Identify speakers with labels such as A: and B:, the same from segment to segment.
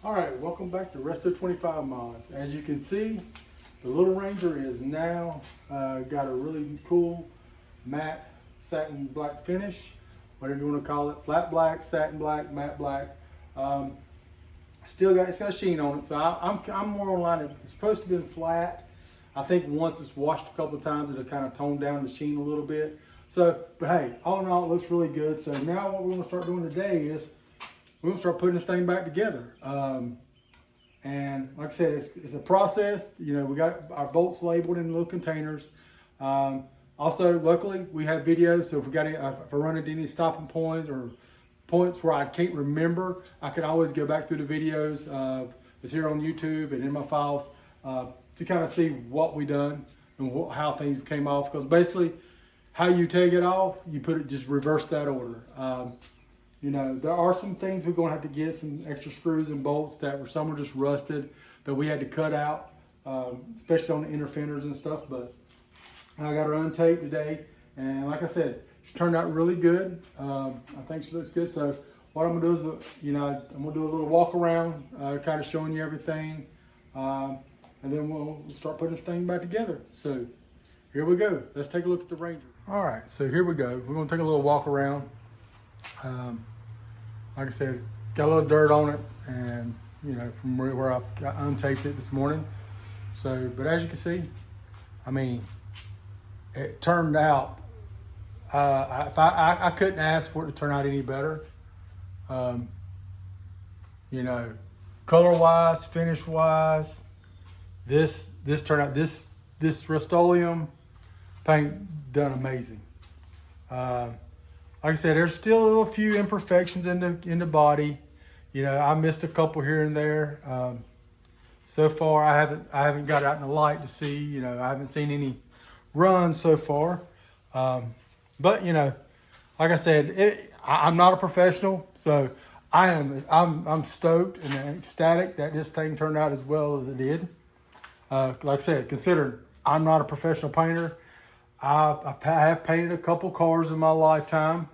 A: All right, welcome back to Resto 25 Mods. As you can see, the Little Ranger is now got a really cool matte satin black finish, whatever you want to call it, flat black, satin black, matte black. It's got a sheen on it, so I'm more on line. It's supposed to be flat. I think once it's washed a couple of times, it'll kind of tone down the sheen a little bit. So, but hey, all in all, it looks really good. So now what we're going to start doing today is we're gonna start putting this thing back together. And like I said, it's a process. You know, we got our bolts labeled in little containers. Also, luckily, we have videos. So if we got if I run into any stopping points or points where I can't remember, I can always go back through the videos. It's here on YouTube and in my files to kind of see what we done and how things came off. Because basically, how you take it off, you put it just reverse that order. You know, there are some things we're going to have to get some extra screws and bolts that some were just rusted that we had to cut out, especially on the inner fenders and stuff. But I got her untaped today, and like I said, she turned out really good. I think she looks good. So what I'm going to do is, I'm going to do a little walk around, kind of showing you everything, and then we'll start putting this thing back together. So here we go. Let's take a look at the Ranger. All right, so here we go. We're going to take a little walk around. Like I said, it's got a little dirt on it, and you know, from where I've untaped it this morning. So, but as you can see, I mean, it turned out. I couldn't ask for it to turn out any better. You know, color-wise, finish-wise, this turned out. This Rust-Oleum paint done amazing. Like I said, there's still a few imperfections in the body. You know, I missed a couple here and there. So far, I haven't got out in the light to see. You know, I haven't seen any runs so far. But you know, like I said, I'm not a professional, so I'm stoked and ecstatic that this thing turned out as well as it did. Like I said, considering I'm not a professional painter. I have painted a couple cars in my lifetime.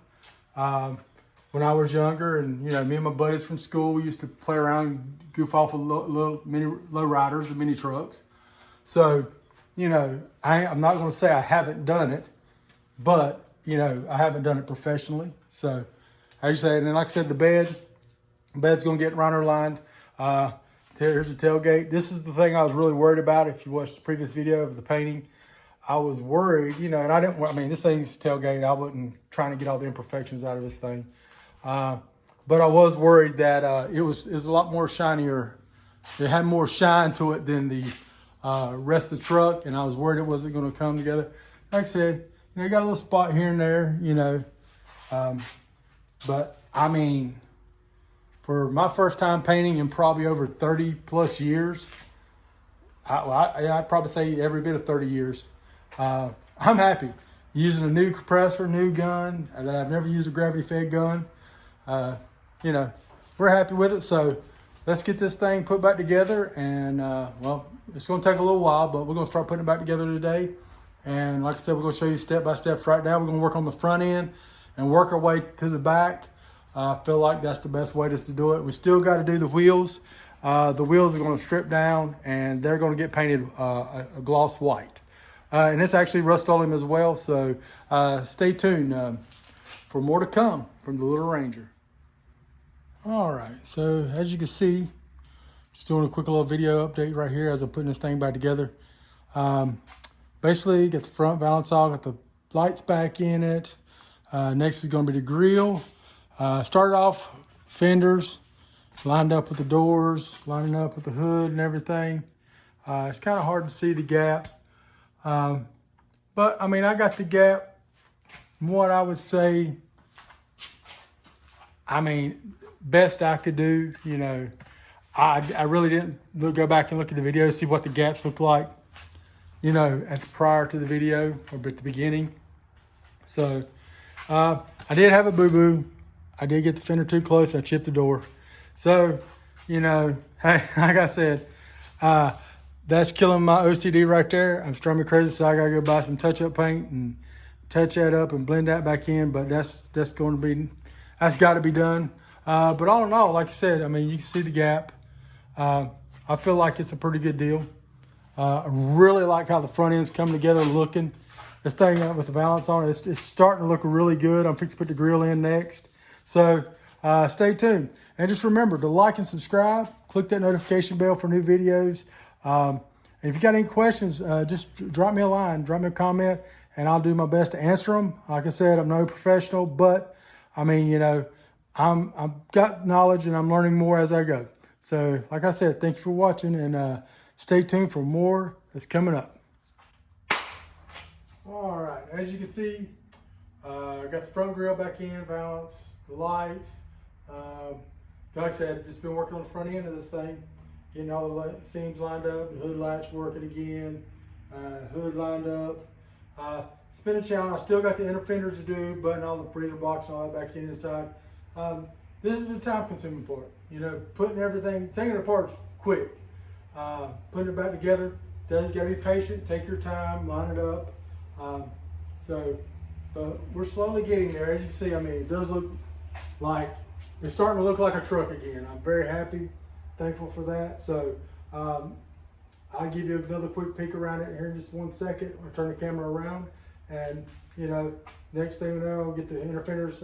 A: When I was younger, and you know, me and my buddies from school used to play around and goof off with little mini low riders and mini trucks. So, you know, I'm not going to say I haven't done it, but you know, I haven't done it professionally. So, as you say, and then like I said, the bed's going to get runner lined. Here's the tailgate. This is the thing I was really worried about. If you watched the previous video of the painting, I was worried, you know, and I mean, this thing's tailgate. I wasn't trying to get all the imperfections out of this thing. But I was worried that it was a lot more shinier. It had more shine to it than the rest of the truck, and I was worried it wasn't going to come together. Like I said, you know, you got a little spot here and there, you know. But, I mean, for my first time painting in probably over 30 plus years, I'd probably say every bit of 30 years, I'm happy using a new compressor, new gun that I've never used, a gravity fed gun. You know, we're happy with it. So let's get this thing put back together. And well, it's going to take a little while, but we're going to start putting it back together today. And like I said, we're going to show you step by step. Right now, we're going to work on the front end and work our way to the back. I feel like that's the best way just to do it. We still got to do the wheels. The wheels are going to strip down, and they're going to get painted a gloss white. And it's actually Rust-Oleum as well, so stay tuned for more to come from the Little Ranger. All right, so as you can see, just doing a quick little video update right here as I'm putting this thing back together. Basically, get the front valance all, got the lights back in it. Next is going to be the grill. Started off fenders, lined up with the doors, lining up with the hood and everything. It's kind of hard to see the gap. But I mean, I got the gap. What I would say, I mean, best I could do, you know, I really didn't go back and look at the video, see what the gaps looked like, you know, prior to the video or at the beginning. So, I did have a boo-boo. I did get the fender too close. I chipped the door. So, you know, hey, like I said, that's killing my OCD right there. I'm driving me crazy, so I gotta go buy some touch-up paint and touch that up and blend that back in. But that's got to be done. But all in all, like I said, I mean, you can see the gap. I feel like it's a pretty good deal. I really like how the front end's come together looking. This thing with the valance on it, it's starting to look really good. I'm fixing to put the grill in next. So stay tuned. And just remember to like and subscribe. Click that notification bell for new videos. And if you got any questions, just drop me a line, drop me a comment, and I'll do my best to answer them. Like I said, I'm no professional, but I mean, you know, I've got knowledge and I'm learning more as I go. So like I said, thank you for watching, and stay tuned for more that's coming up. All right, as you can see, I got the front grille back in, valance, the lights. Like I said, just been working on the front end of this thing, getting all the seams lined up, the hood latch working again, hood lined up. Spinning channel, I still got the inner fenders to do, button all the breather box and all that back in inside. This is the time consuming part. You know, putting everything, taking it apart is quick. Putting it back together, you gotta be patient, take your time, line it up. But we're slowly getting there. As you can see, I mean, it does look like, it's starting to look like a truck again. I'm very happy, thankful for that. So I'll give you another quick peek around it here in just 1 second. I'll turn the camera around, and you know, next thing we know, we'll get the inner fenders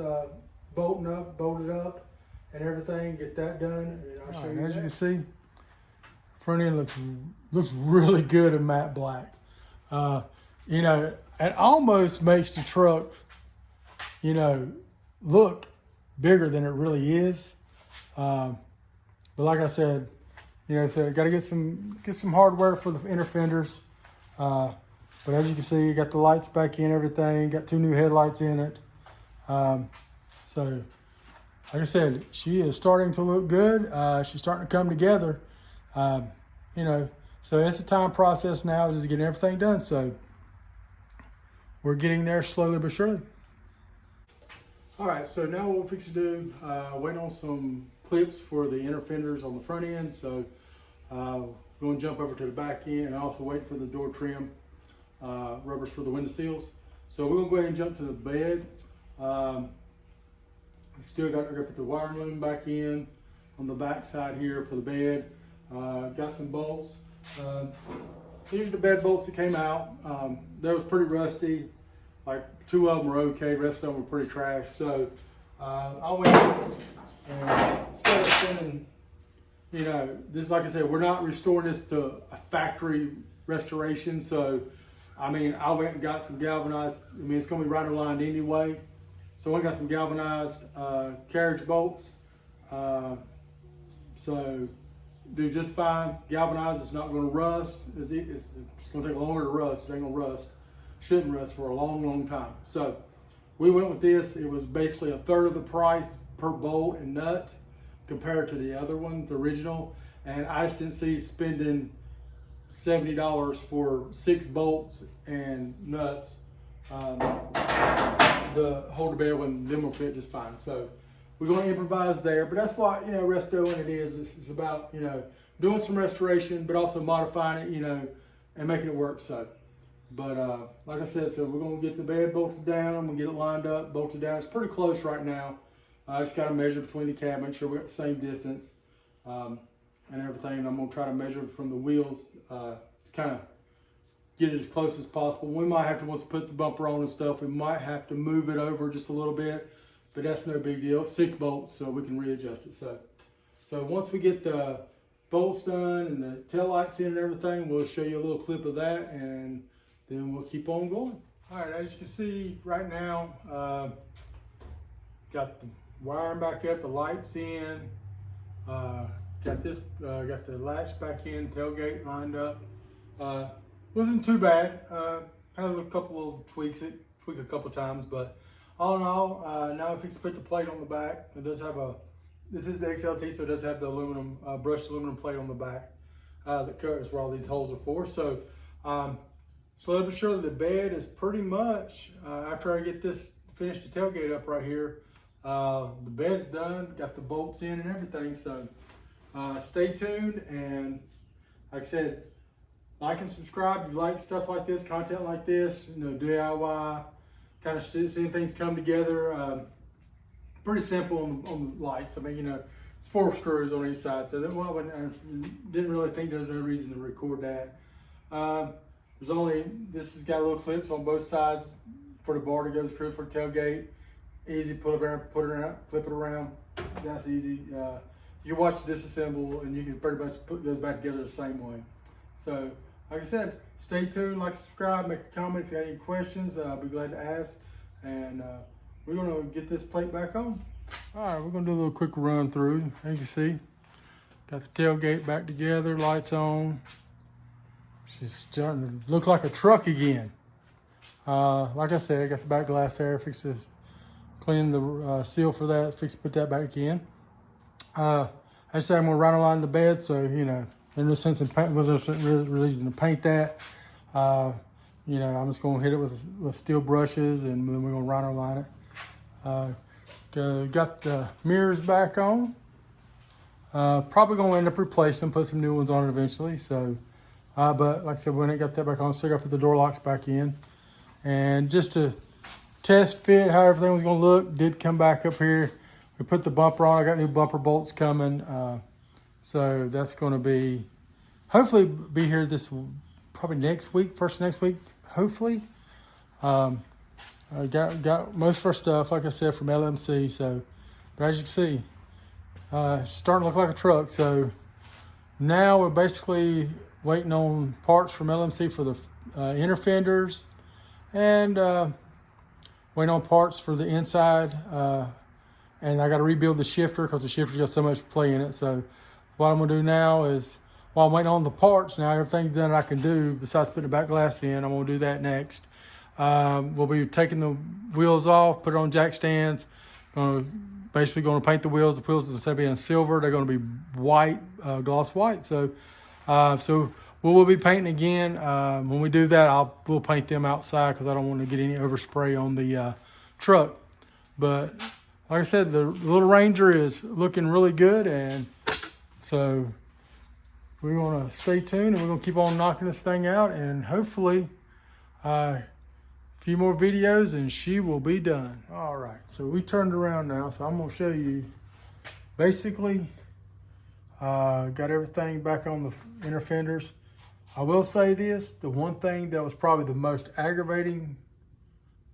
A: bolted up and everything, get that done, and I'll show you that. As you can see, front end looks really good in matte black. You know, it almost makes the truck, you know, look bigger than it really is. But like I said, you know, so got to get some hardware for the inner fenders. But as you can see, you got the lights back in, everything. Got 2 new headlights in it. So, like I said, she is starting to look good. She's starting to come together. You know, so it's a time process now, just getting everything done. So we're getting there slowly but surely. All right, so now what we're fixing to do, waiting on some clips for the inner fenders on the front end. So going to jump over to the back end, and also waiting for the door trim, rubbers for the window seals. So we're gonna go ahead and jump to the bed. Still got to put the wiring loom back in on the back side here for the bed. Got some bolts. These are the bed bolts that came out. They was pretty rusty. Like 2 of them were okay, the rest of them were pretty trash. So I went and instead of spending, you know, this, like I said, we're not restoring this to a factory restoration. So, I mean, I went and got some galvanized, I mean, it's gonna be right aligned anyway. So I got some galvanized carriage bolts. So do just fine. Galvanized, it's not gonna rust. It's gonna take longer to rust, it ain't gonna rust. Shouldn't rust for a long, long time. So we went with this. It was basically 1/3 of the price per bolt and nut compared to the other one, the original. And I just didn't see spending $70 for 6 bolts and nuts to hold the bed when them will fit just fine. So we're going to improvise there, but that's what, you know, restoing it is. It's about, you know, doing some restoration, but also modifying it, you know, and making it work. So, but like I said, so we're going to get the bed bolted down. I'm going to get it lined up, bolted down. It's pretty close right now. I just got to measure between the cab, make sure we're at the same distance and everything. And I'm going to try to measure from the wheels to kind of get it as close as possible. We might have to, once we put the bumper on and stuff, we might have to move it over just a little bit, but that's no big deal. 6 bolts, so we can readjust it. So once we get the bolts done and the tail lights in and everything, we'll show you a little clip of that, and then we'll keep on going. All right, as you can see right now, got the wiring back up, the lights in, got the latch back in, tailgate lined up. Wasn't too bad. Had a couple of tweak a couple times, but all in all, now if you put the plate on the back, it does have this is the XLT, so it does have the aluminum, brushed aluminum plate on the back that covers where all these holes are for. So slowly but surely, the bed is pretty much, after I get this, finish the tailgate up right here, the bed's done, got the bolts in and everything. So stay tuned, and like I said, like and subscribe if you like stuff like this, content like this, you know, DIY, kind of seeing things come together. Pretty simple on the lights. I mean, you know, It's 4 screws on each side, so that, well, I didn't really think there was no reason to record that. This has got little clips on both sides for the bar to go through for the tailgate. Easy, put it around, flip it around. That's easy. You watch disassemble and you can pretty much put those back together the same way. So, like I said, stay tuned, like, subscribe, make a comment if you have any questions. I'll be glad to ask. And we're gonna get this plate back on. All right, we're gonna do a little quick run through. As you can see, got the tailgate back together, lights on. She's starting to look like a truck again. Like I said, I got the back glass there, fix this, clean the seal for that, put that back in. I said I'm gonna run align the bed, so you know, there's no sense in reason to paint that. You know, I'm just gonna hit it with steel brushes, and then we're gonna run align it. Got the mirrors back on. Probably gonna end up replacing them, put some new ones on it eventually. So, but like I said, when I got that back on, still got to put the door locks back in, and just to test fit how everything was gonna look, did come back up here. We put the bumper on. I got new bumper bolts coming, so that's going to be hopefully be here probably next week, next week, hopefully. I got most of our stuff, like I said, from LMC. So, but as you can see, it's starting to look like a truck. So now we're basically waiting on parts from LMC for the inner fenders, and waiting on parts for the inside. And I got to rebuild the shifter because the shifter's got so much play in it. So what I'm gonna do now is, while I'm waiting on the parts, now everything's done I can do besides putting the back glass in. I'm gonna do that next. We'll be taking the wheels off, put it on jack stands. Basically gonna paint the wheels. The wheels, instead of being silver, they're gonna be white, gloss white. So we'll be painting again. When we do that, we'll paint them outside because I don't want to get any overspray on the truck. But like I said, the little Ranger is looking really good, and so we're going to stay tuned, and we're going to keep on knocking this thing out, and hopefully a few more videos and she will be done. All right, so we turned around now, so I'm going to show you basically got everything back on the inner fenders. I will say this, the one thing that was probably the most aggravating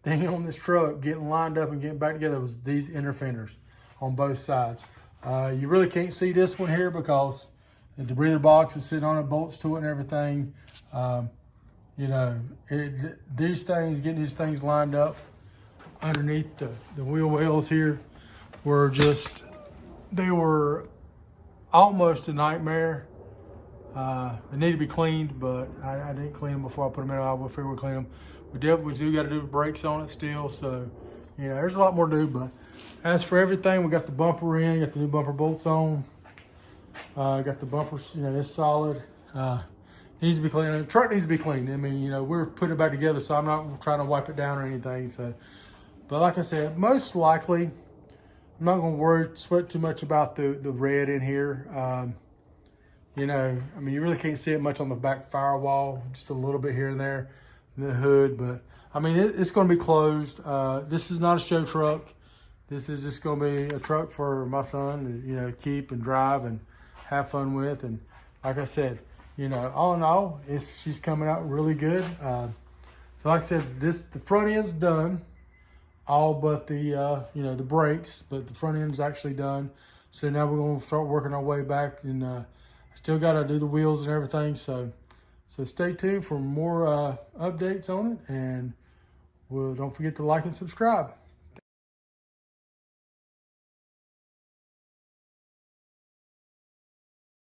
A: thing on this truck, getting lined up and getting back together, was these inner fenders on both sides. You really can't see this one here because the breather box is sitting on it, bolts to it and everything. You know, getting these things lined up underneath the wheel wells here they were almost a nightmare. They need to be cleaned, but I didn't clean them before I put them in. I will figure we'll clean them. We do got to do the brakes on it still, so you know there's a lot more to do. But as for everything, we got the bumper in, got the new bumper bolts on, got the bumpers. You know, it's solid. Needs to be cleaned. The truck needs to be cleaned. I mean, you know, we're putting it back together, so I'm not trying to wipe it down or anything. So, but like I said, most likely, I'm not going to sweat too much about the red in here. You know, I mean, you really can't see it much on the back firewall, just a little bit here and there. The hood, but I mean it's going to be closed. This is not a show truck. This is just going to be a truck for my son to, you know, keep and drive and have fun with. And like I said, you know, all in all, she's coming out really good. So like I said, the front end's done, all but the you know, the brakes, but the front end's actually done. So now we're going to start working our way back, and I still got to do the wheels and everything. So stay tuned for more updates on it, and don't forget to like and subscribe.